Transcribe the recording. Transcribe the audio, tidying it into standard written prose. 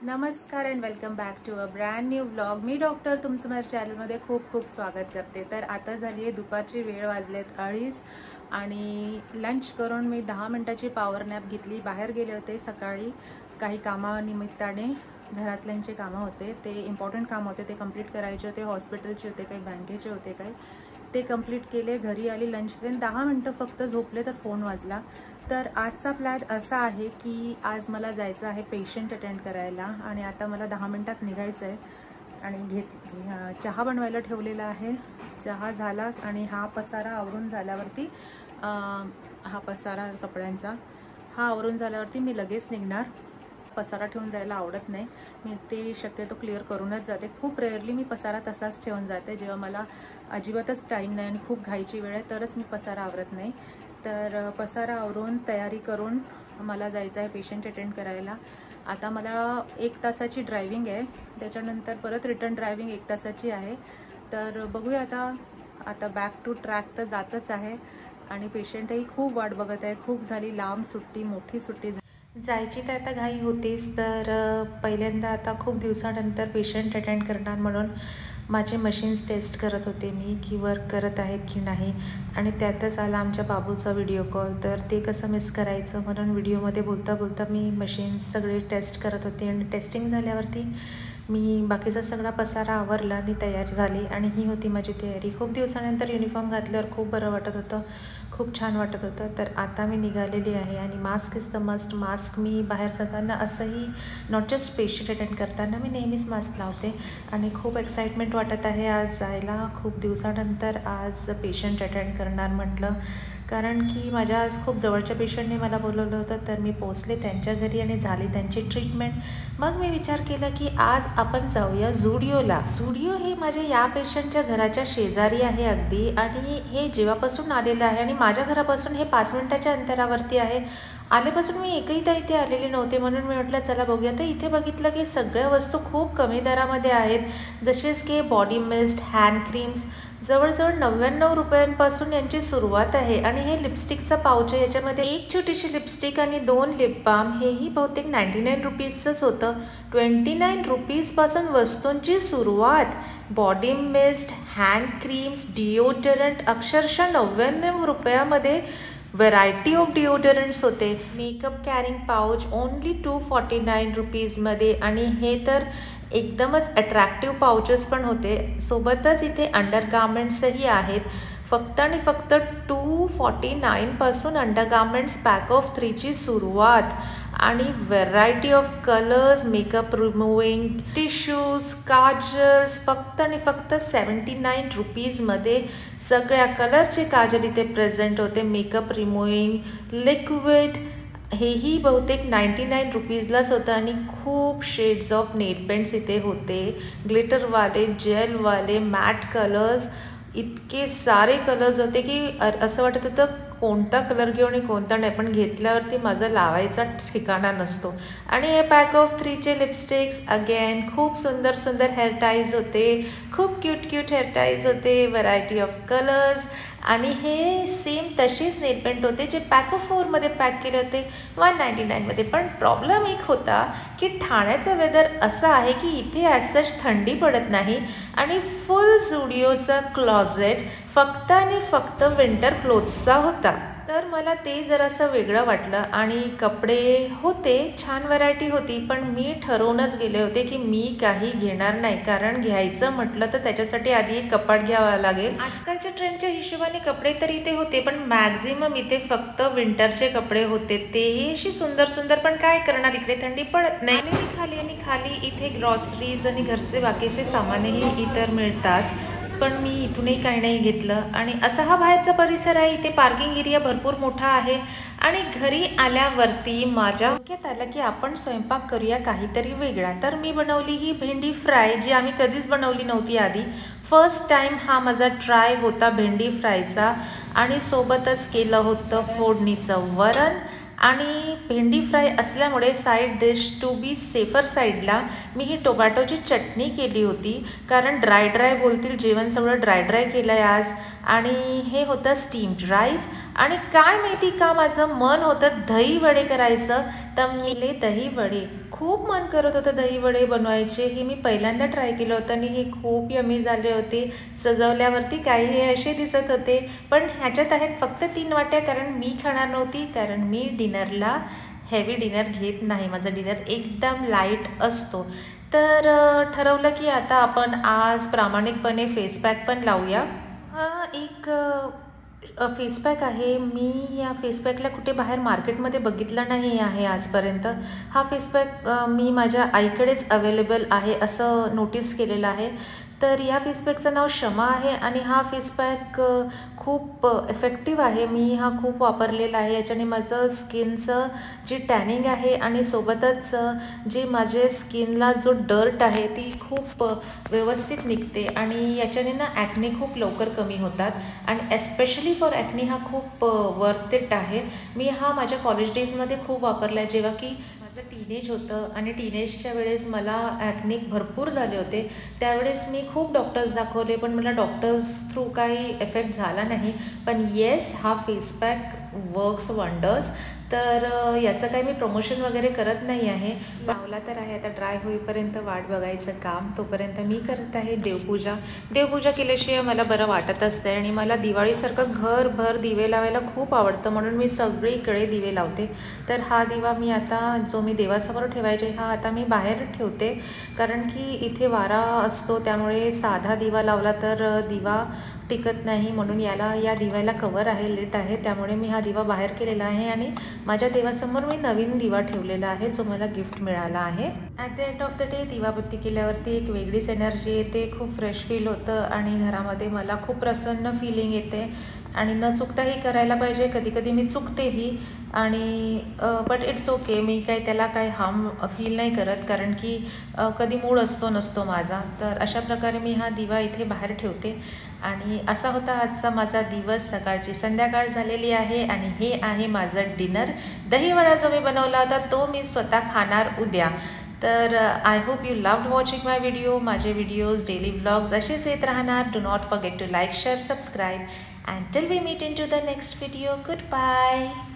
नमस्कार and welcome back to a brand new vlog. मी doctor तुमचं माझ्या चॅनलमध्ये खूप खूप स्वागत करते. तर आता झाली आहे दुपारची वेळ, वाजलेत 2:30 आणि लंच करून मी 10 मिनिटाची पॉवर नॅप घेतली. बाहेर गेले होते सकाळी काही कामानिमित्ताने, घरातल्यांचे कामं होते, ते इम्पॉर्टंट काम होते, ते कंप्लीट करायचे होते, हॉस्पिटलचे होते, काही बँकेचे होते, काही ते कंप्लीट केले. घरी आली, लंच करून 10 मिनिटं फक्त झोपले तर फोन वाजला. तर आजचा प्लॅन असा आहे की आज मला जायचं आहे पेशंट अटेंड करायला आणि आता मला 10 मिनिटात निघायचं आहे. आणि चहा बनवायला ठेवलेला आहे. चहा झाला आणि हा पसारा आवरून झाल्यावरती हा पसारा कपड्यांचा आवरून झाल्यावरती मी लगेच निघणार. पसारा ठेवून जायला आवडत नाही, मी ते शक्यतो क्लिअर करूनच जाते. खूप रेअरली मी पसारा तसाच ठेवून जाते, जेव्हा मला अजिबातच टाईम नाही आणि खूप घाईची वेळ आहे तरच मी पसारा आवरत नाही. तर पसारा आवरून तयारी करून मला जायचं आहे पेशंट अटेंड करायला. आता मला 1 तासाची ड्रायव्हिंग आहे, त्याच्यानंतर परत रिटर्न ड्रायव्हिंग 1 तासाची आहे. तर बघूया आता बॅक टू ट्रॅक तर जातच आहे आणि पेशंटही खूप वाट बघत आहे. खूप झाली लांब सुट्टी, मोठी सुट्टी जायची तर आता घाई होतीच. तर पहिल्यांदा आता खूप दिवसानंतर पेशंट अटेंड करणार म्हणून माझे मशीन्स टेस्ट करत होते मी की वर्क करत आहेत की नाही. आणि त्यातच आला आमच्या बाबूचा व्हिडिओ कॉल, तर ते कसं मिस करायचं म्हणून व्हिडिओमध्ये बोलता बोलता मी मशीन्स सगळे टेस्ट करत होते. आणि टेस्टिंग झाल्यावरती मी बाकीचा सगळा पसारा आवरला आणि तयार झाली. आणि ही होती माझी तयारी. खूप दिवसानंतर युनिफॉर्म घातल्यावर खूप बरं वाटत होतं, खूप छान वाटत होतं. तर आता मी निघालेली आहे आणि mask is the must. Mask मी बाहेर जाताना, असंही नॉट जस्ट पेशंट अटेंड करताना मी नेहमीच मास्क लावते. आणि खूप एक्साइटमेंट वाटत आहे आज जायला. खूप दिवसानंतर आज पेशंट अटेंड करणार म्हटलं, कारण की माझ्या आज खूप जवळच्या पेशंटने मला बोलवलं होतं. तर मी पोचले त्यांच्या घरी आणि झाली त्यांची ट्रीटमेंट. मग मी विचार केला की आज आपण जाऊया झुडिओला. झुडिओ हे माझ्या या पेशंटच्या घराच्या शेजारी आहे अगदी, आणि हे जेव्हापासून आलेलं आहे आणि माझ्या घरापासून हे 5 मिनिटाच्या अंतरावरती आहे. आल्यापासून मी एकहीदा इथे आलेले नव्हते, म्हणून मी म्हटलं चला बघूया. तर इथे बघितलं की सगळ्या वस्तू खूप कमी दरामध्ये आहेत, जसेच की बॉडी मिस्ट, हँड क्रीम्स. जवळजवळ 99 रुपयांपासून यांची सुरुवात आहे. आणि हे लिपस्टिकचा पाऊच आहे, याच्यामध्ये एक छोटीशी लिपस्टिक आणि 2 लिप बाम. हेही बहुतेक 99 रुपीजचंच होतं. 29 रुपीजपासून वस्तूंची सुरुवात. Body mist, hand creams, deodorant अक्षरशः 99 रुपयामध्ये व्हरायटी ऑफ डिओडरंट्स होते. Makeup carrying pouch only 249 रुपीजमध्ये. आणि हे तर एकदमच अट्रॅक्टिव्ह पाउचेस पण होते. सोबतच इथे अंडरगार्मेंट्सही आहेत. फक्त आणि फक्त 249पासून अंडरगार्मेंट्स पॅक ऑफ 3ची सुरुवात. आणि variety of colours, makeup removing tissues, kajals, फक्त आणि फक्त 79 रुपीजमध्ये सगळ्या कलरचे काजल इथे प्रेझेंट होते. मेकअप रिमूव्हिंग लिक्विड हेही बहुतेक 99 रुपीजलाच होतं. आणि खूप शेड्स ऑफ नेल पेंट्स इथे होते, ग्लिटरवाले, जेलवाले, मॅट कलर्स. इतके सारे कलर्स होते की असं वाटत होतं कोणता कलर घेऊ आणि कोणता नाही, पण घेतल्यावरती माझा लावायचा ठिकाणा नसतो. आणि हे पॅक ऑफ 3चे लिपस्टिक्स अगेन खूप सुंदर सुंदर हेअर टाईज होते, खूप क्यूट हेअर टाईज होते, व्हरायटी ऑफ कलर्स. आणि हे सेम तसेच नेल पेंट होते जे पॅक ऑफ 4मध्ये पॅक केले होते 199मध्ये. पण प्रॉब्लेम एक होता की ठाण्याचं वेदर असं आहे की इथे ॲज सच थंडी पडत नाही. आणि फुल झुडिओचा क्लॉझेट फक्त आणि फक्त विंटर क्लोथ्सचा होता. तर मला ते जरासं वेगळं वाटलं. आणि कपडे होते, छान व्हरायटी होती, पण मी ठरवूनच गेले होते की मी काही घेणार नाही, कारण घ्यायचं म्हटलं तर त्याच्यासाठी आधी एक कपाट घ्यावं लागेल. आजकालच्या ट्रेंडच्या हिशोबाने कपडे तर इथे होते, पण मॅक्झिमम इथे फक्त विंटरचे कपडे होते, तेही अशी सुंदर सुंदर. पण काय करणार, इकडे थंडी पडत नाही. आणि खाली इथे ग्रॉसरीज आणि घरचे बाकीचे सामानही इतर मिळतात, पण मी इथूनही काही नाही घेतलं. आणि असा हा बाहेरचा परिसर आहे. इथे पार्किंग एरिया भरपूर मोठा आहे. आणि घरी आल्यावरती माझ्या डोक्यात आलं की आपण स्वयंपाक करूया काहीतरी वेगळा. तर मी बनवली ही भेंडी फ्राय, जी आम्ही कधीच बनवली नव्हती आधी. फर्स्ट टाईम हा माझा ट्राय होता भेंडी फ्रायचा. आणि सोबतच केलं होतं फोडणीचं वरण. आणि भेंडी फ्राय असल्यामुळे side dish to be safer साईडला मी ही टोमॅटोची चटणी केली होती, कारण ड्राय बोलतील जेवण सगळं ड्राय केलं आहे आज. आणि हे होतं स्टीम्ड राईस. आणि काय माहिती का माझं मन होतं दही वडे करायचं, तर मी दही वडे खूप मन करत होतं दही वडे बनवायचे. हे मी पहिल्यांदा ट्राय केलं होतं आणि हे खूप यमी झाले होते. सजवल्यावरती काही हे असे दिसत होते, पण ह्याच्यात आहेत फक्त 3 वाट्या, कारण मी खाणार नव्हती, कारण मी डिनरला हेवी डिनर घेत नाही. माझा डिनर एकदम लाईट असतो. तर ठरवलं की आता आपण आज प्रामाणिकपणे फेस पॅक पण लावूया. हा एक फेस पॅक आहे. मी या फेस पॅकला कुठे बाहेर मार्केटमध्ये बघितलं नाही आहे आजपर्यंत. हा फेस पॅक मी माझ्या आईकडेच अवेलेबल आहे असं नोटीस केलेलं आहे. तर या फेस पॅकचं नाव शमा आहे आणि हा फेस पॅक खूप इफेक्टिव्ह आहे. मी हा खूप वापरलेला आहे. याच्याने माझं स्किनचं जी टॅनिंग आहे आणि सोबतच जे माझे स्किनला जो डर्ट आहे ती खूप व्यवस्थित निघते आणि याच्याने ना ॲक्ने खूप लवकर कमी होतात आणि एस्पेशली फॉर ॲक्ने हा खूप वर्थ इट आहे. मी हा माझ्या कॉलेज डेजमध्ये खूप वापरला आहे, जेव्हा की माझं टीनेज होतं आणि टीनेजच्या वेळेस मला ॲक्ने भरपूर झाले होते. त्यावेळेस मी खूप डॉक्टर्स दाखवले, पण मला डॉक्टर्स थ्रू काही इफेक्ट झाला नाही. पण येस, हा फेस पॅक वर्क्स वंडर्स. तर याचं काही मी प्रमोशन वगैरे करत नाही आहे. लावला तर आहे, आता ड्राय होईपर्यंत वाट बघायचं काम. तोपर्यंत मी करत आहे देवपूजा. देवपूजा केल्याशिवाय मला बरं वाटत असते आणि मला दिवाळीसारखं घरभर दिवे लावायला खूप आवडतं, म्हणून मी सगळीकडे दिवे लावते. तर हा दिवा मी आता जो मी देवासमोर ठेवायचे हा आता मी बाहेर ठेवते, कारण की इथे वारा असतो, त्यामुळे साधा दिवा लावला तर दिवा टिकत नाही. म्हणून या दिव्याला कवर आहे, लिट आहे, त्यामुळे मी हा दिवा बाहेर केलेला आहे आणि माझ्या देवासमोर मी नवीन दिवा ठेवलेला आहे जो मला गिफ्ट मिळाला आहे. At the end of the day दिवाबत्ती केल्यावरती एक वेगळीच एनर्जी येते, खूप फ्रेश फील होतं आणि घरामध्ये मला खूप प्रसन्न फिलिंग येते. आणि न चुकताही करायला पाहिजे. कधी कधी मी चुकतेही आणि बट इट्स ओके. मी काही त्याला काही हार्म फील नाही करत, कारण की कधी मूड असतो नसतो माझा. तर अशा प्रकारे मी हा दिवा इथे बाहेर ठेवते. आणि असा होता आजचा माझा दिवस. सकाळची संध्याकाळ झालेली आहे आणि हे आहे माझं डिनर. दहीवडा जो मी बनवला होता तो मी स्वतः खाणार उद्या. तर I hope you loved watching my video. माझे व्हिडिओज, डेली व्लॉग्स असेच येत राहणार. Do not forget to like, share, subscribe. Until we meet into the next video, goodbye.